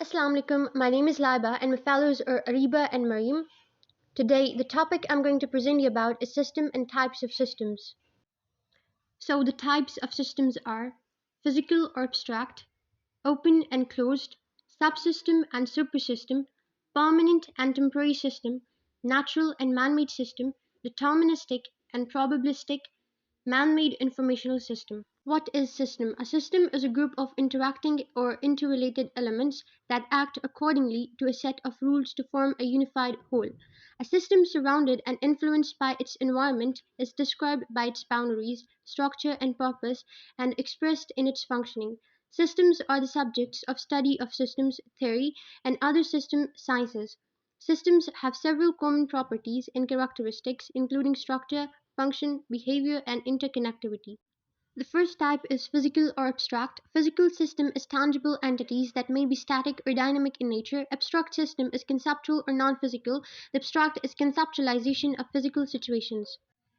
Assalamu alaikum. My name is Laiba and my fellows are Ariba and Mariam. Today, the topic I'm going to present you about is system and types of systems. So, the types of systems are physical or abstract, open and closed, subsystem and supersystem, permanent and temporary system, natural and man-made system, deterministic and probabilistic, man-made informational system. What is system? A system is a group of interacting or interrelated elements that act accordingly to a set of rules to form a unified whole. A system surrounded and influenced by its environment is described by its boundaries, structure and purpose and expressed in its functioning. Systems are the subjects of study of systems theory and other system sciences. Systems have several common properties and characteristics including structure, function, behavior, and interconnectivity. The first type is physical or abstract. Physical system is tangible entities that may be static or dynamic in nature. Abstract system is conceptual or non-physical. The abstract is conceptualization of physical situations.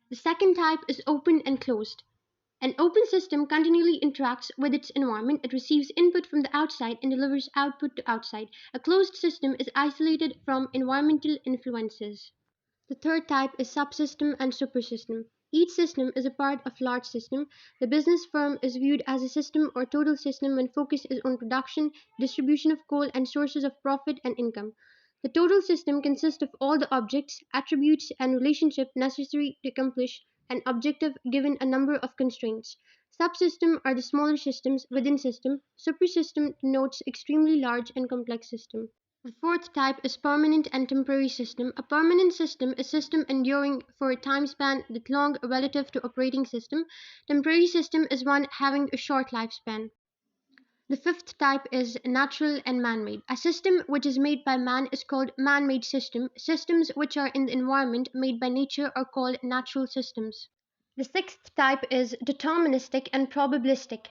The second type is open and closed. An open system continually interacts with its environment. It receives input from the outside and delivers output to outside. A closed system is isolated from environmental influences. The third type is subsystem and supersystem. Each system is a part of large system. The business firm is viewed as a system or total system when focus is on production, distribution of coal, and sources of profit and income. The total system consists of all the objects, attributes, and relationships necessary to accomplish an objective given a number of constraints. Subsystem are the smaller systems within system. Supersystem denotes extremely large and complex system. The fourth type is permanent and temporary system. A permanent system is system enduring for a time span that long relative to operating system. Temporary system is one having a short lifespan. The fifth type is natural and man-made. A system which is made by man is called man-made system. Systems which are in the environment made by nature are called natural systems. The sixth type is deterministic and probabilistic.